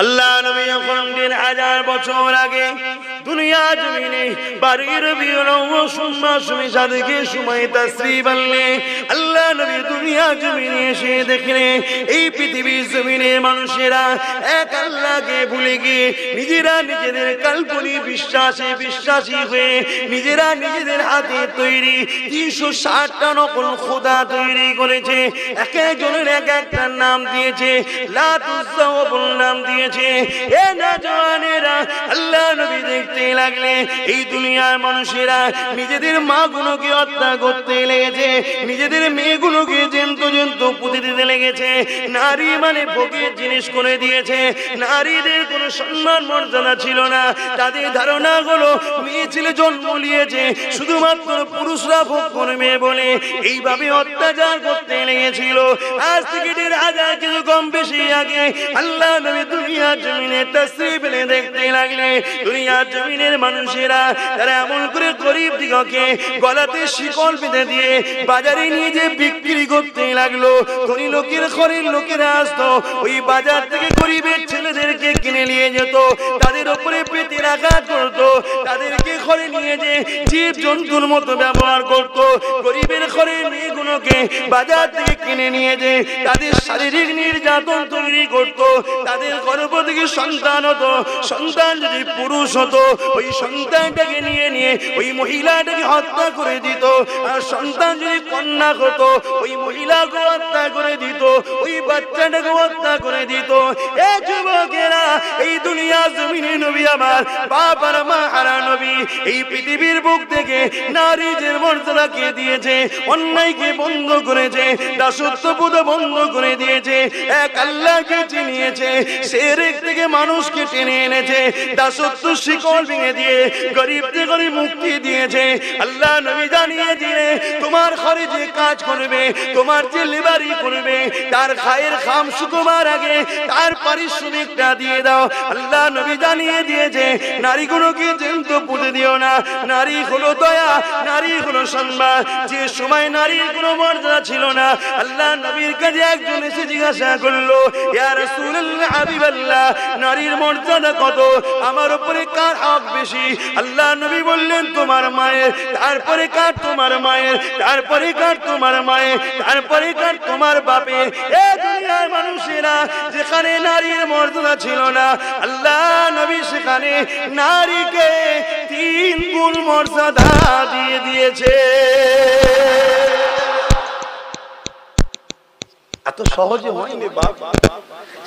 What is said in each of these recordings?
আল্লাহ নবী যখন 1000 বছর আগে দুনিয়া জমিনে বাড়ির সময় তাশরীফ আনলে, আল্লাহ নবী দুনিয়া জমিনে এসে দেখলেন এই পৃথিবীর জমিনে মানুষেরা এক আল্লাহকে ভুলে গিয়ে নিজেরা নিজেদের কাল্পনিক বিশ্বাসী হয়ে নিজেরা নিজেদের হাতে তৈরি 360টা নকল খোদা তৈরি করেছে। এক একজনের এক একটা নাম দিয়েছে, লাত উজ্জা নাম দিয়েছে। এ নওজওয়ানেরা, আল্লাহ নবী দেখতে লাগলে এই দুনিয়ার মানুষেরা নিজেদের মাগুলোকে হত্যা করতে লেগেছে, নিজেদের মেয়েগুলোকে জন্তু পুঁতে দিতে লেগেছে। নারী মানে ভোগের জিনিস করে দিয়েছে, নারীদের কোনো সম্মান মর্যাদা ছিল না। তাদের ধারণা হলো মেয়ে ছেলে জন্ম নিয়েছে শুধুমাত্র পুরুষরা ভোগ করবে বলে এইভাবে অত্যাচার করতে লেগেছিল। আজ থেকে 1000 কিছু কম বেশি আগে আল্লাহ নবী দুনিয়ার জমিনে তাশরীফ এনে দেখতে লাগলে দুনিয়ার জমিনের মানুষেরা তারা এমন করে গরিব দিগকে গলাতে শিকল বেঁধে দিয়ে বাজারে নিয়ে যে বিক্রি করতে লাগলো। ধনী লোকের ঘরের লোকেরা আসতো, ওই বাজার থেকে গরিবের ছেলেদেরকে কিনে নিয়ে যেত, তাদের উপরে পেটের আঘাত করতো, তাদেরকে ঘরে নিয়ে যে জীব জন্তুর মতো ব্যবহার করতো। গরিবের ঘরের মেয়েগুলোকে বাজার থেকে কিনে নিয়ে যে তাদের শারীরিক নির্যাতন তৈরি করতো। তাদের গর্ভ থেকে সন্তান হতো, সন্তান যদি পুরুষ হতো ওই সন্তানটাকে নিয়ে ওই মহিলাটাকে হত্যা করে দিত। আর সন্তান যদি কন্যা হতো ওই মহিলাকে হত্যা করে দিত, ওই বাচ্চাটাকে হত্যা করে দিত। এ যুবকেরা, এই দুনিয়া জমিনে নবী আমার বাপ আর মা হারা নবী এই পৃথিবীর বুক থেকে নারীদের মর্যাদাকে দিয়েছে, অন্যায়কে বন্ধ করেছে, দাসত্ববোধ বন্ধ করে দিয়েছে, এক আল্লাহকে চিনিয়েছে, শিরক থেকে মানুষকে টেনে এনেছে, দাসত্ব শিকল ভেঙে দিয়ে গরিবদের ঘরে মুক্তি দিয়েছে। আল্লাহ নবী জানিয়ে দিলে তোমার ঘরে যে কাজ করবে, তোমার যে লেবারি করবে, তার খায়ের খাম শুকোবার আগে তার পারিশ্রমিকটা দিয়ে দাও। আল্লাহ নবী জানিয়ে দিয়েছে নারীগুলোকে জন্তু পুঁতে দিও না। নারী হলো দয়া, নারী হলো সম্মান। যে সময় নারীর কোনো মর্যাদা ছিল না, আল্লাহ নবীর কাছে একজন এসে জিজ্ঞাসা করলো, ইয়া রাসূলুল্লাহ, হাবিবাল্লাহ, নারীর মর্যাদা কত, আমার উপরে কার হক বেশি? আল্লাহ নবী বললেন তোমার মায়ের, তারপরে কার তোমার মায়ের, তারপরে কার তোমার মায়ের, তারপরে কার তোমার বাপের। এ দুনিয়ার মানুষেরা যেখানে নারীর মর্যাদা ছিল না, আল্লাহ নবী সেখানে নারীকে 3 গুণ মর্যাদা দিয়ে দিয়েছে। এত সহজে হয়নি বাপ।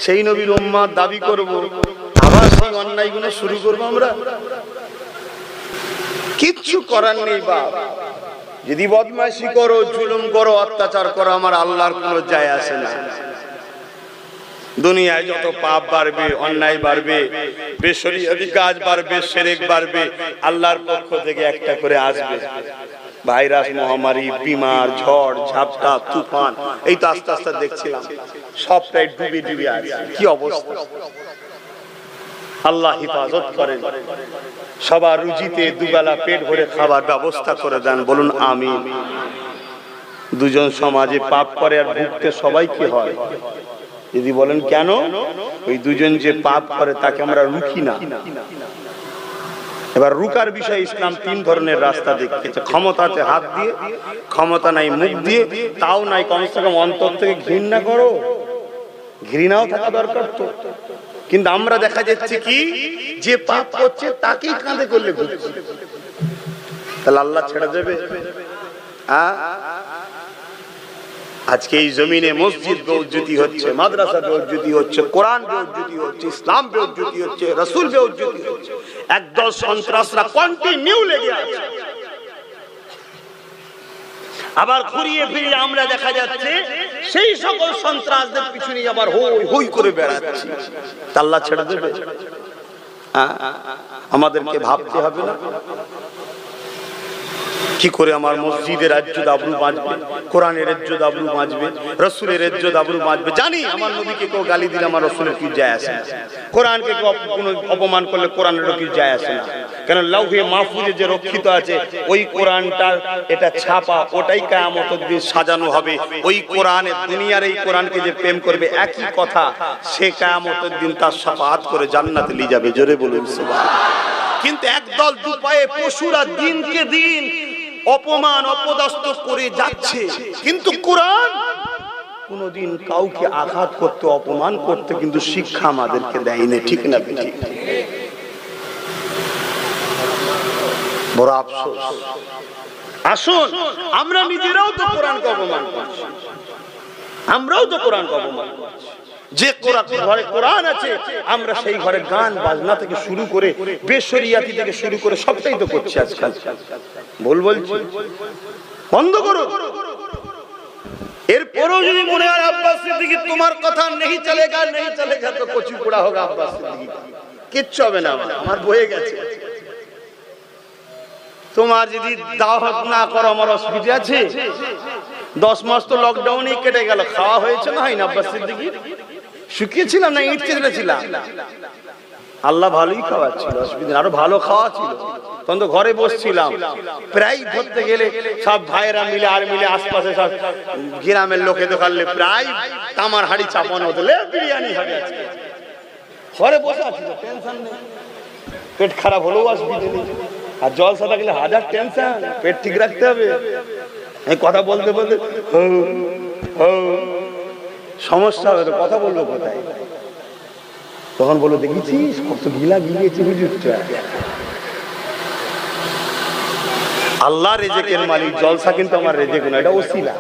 সেই নবীর উম্মত দাবি করব, আবার সেই অন্যায়গুলো শুরু করবো আমরা? কিচ্ছু করার নেই বাপ। যদি বদমাইশি করো, জুলুম করো, অত্যাচার করো, আমার আল্লাহর কোনো যায় আসে না। দুনিয়ায় যত পাপ বাড়বে, অন্যায় বাড়বে, বেশরিয়াতি কাজ বাড়বে, শিরক বাড়বে, আল্লাহর পক্ষ থেকে একটা করে আসবে ভাইরাস, মহামারী, বিমার, ঝড় ঝাপটা, তুফান। এই তো আস্তে আস্তে দেখছিলাম সবটাই ডুবে ডুবে আছে। কি অবস্থা! আল্লাহ হিফাজত করেন, সবার রুজিতে দুবেলা পেট ভরে খাবার ব্যবস্থা করে দেন, বলুন আমিন। দুজন সমাজে পাপ করে আর ভুগতে সবাই কি হয়? যদি বলেন কেন? ওই দুজন যে পাপ করে তাকে আমরা রুখি না। এবার রুকার বিষয় ইসলাম 3 ধরনের রাস্তা দেখিয়েছে। ক্ষমতা আছে হাত দিয়ে, ক্ষমতা নাই মুখ দিয়ে, তাও নাই কমসে কম অন্তর থেকে ঘৃণা করো। ঘৃণাও থাকা দরকার তো। কিন্তু আমরা দেখা যাচ্ছে কি, যে পাপ করছে তাকেই কাঁধে করলে ঘুরছে। তাহলে আল্লাহ ছেড়ে দেবে? আজকে এই জমিনে মসজিদ বেউজ্জতি হচ্ছে, মাদ্রাসা বেউজ্জতি হচ্ছে, কোরআন বেউজ্জতি হচ্ছে, ইসলাম বেউজ্জতি হচ্ছে, রাসূল বেউজ্জতি হচ্ছে। একদল সন্ত্রাসরা কন্টিনিউ লেগে আছে। আবার ঘুরিয়ে ফিরিয়ে আমরা দেখা যাচ্ছে সেই সকল সন্ত্রাসদের পিছনে আবার হই হই করে বেড়াচ্ছে। আল্লাহ ছেড়ে দেবে? আমাদেরকে ভাবতে হবে না কি করে আমার মসজিদের ইজ্জত আবরু বাঁচবে, কোরআনের ইজ্জত আবরু বাঁচবে, রাসূলের ইজ্জত আবরু বাঁচবে। জানি আমার নবীকে কেউ গালি দিলে আমার রাসূলের কি যায় আসে না, কোরআনকে কেউ অপমান করলে কোরআনের কি যায় আসে না। কেন লাউহে মাহফুজে যে রক্ষিত আছে ওই কোরআনটার এটা ছাপা, ওটাই কিয়ামতের দিন সাজানো হবে। ওই কোরআনের দুনিয়ার এই কোরআনকে যে প্রেম করবে একই কথা, সে কিয়ামতের দিন তার শাফাআত করে জান্নাতে নিয়ে যাবে। জোরে বলুন সুবহানাল্লাহ। কিন্তু একদল দুপায়ে পশুরা দিনকে দিন অপমান অপদস্থ করে যাচ্ছে, কিন্তু কোরআন কোনদিন কাউকে আঘাত করতে অপমান করতে কিন্তু শিক্ষা আমাদেরকে দেয়নি। ঠিক না ঠিক? বড় আফসোস। আসুন আমরা নিজেরাও তো কোরআনকে অপমান করছি, আমরাও তো কোরআনকে অপমান করছি। যে ঘরে কোরআন আছে আমরা সেই ঘরে গান বাজনা থেকে শুরু করে বেশরিয়াতি থেকে শুরু করে সবটাই তো করছি আজকাল। বলছি বন্ধ করো। এরপরও যদি মনে হয় আব্বাস সিদ্দিকী তোমার কথা নেই চলেগা তো কচু পোড়া হোক আব্বাস সিদ্দিকী, কিচ্ছু হবে না, আমার বয়ে গেছে। তোমার যদি দাওয়াত না করো আমার অসুবিধা আছে? 10 মাস তো লকডাউনেই কেটে গেল, খাওয়া হয়েছে না হয় না আব্বাস সিদ্দিকী? শুকিয়েছিলাম না ইট চেঁচড়েছিলাম? আল্লাহ ভালোই খাওয়াচ্ছিল, অসুবিধা আরো ভালো খাওয়া ছিল। তখন তো ঘরে বসছিলাম, প্রায় ধরতে গেলে সব ভাইয়েরা মিলে আর মিলে আশপাশে সব গ্রামের লোকে দোকানলে প্রায় তামার হাড়ি চাপানো হতো, বিরিয়ানি হবে আজকে। ঘরে বসে আছি, টেনশন নেই, পেট খারাপ হলেও অসুবিধা নেই। আর জলসা থাকলে হাজার টেনশন, পেট ঠিক রাখতে হবে। এই কথা বলতে বলতে সমস্যা হবে, তো কথা বলবো কোথায়? তখন বলো দেখেছিস কত গিলা গিলিয়েছে হুজুরটা। আল্লাহ রেজেকের মালিক, জলসা কিন্তু আমার রেজেক না, এটা ওসিলা।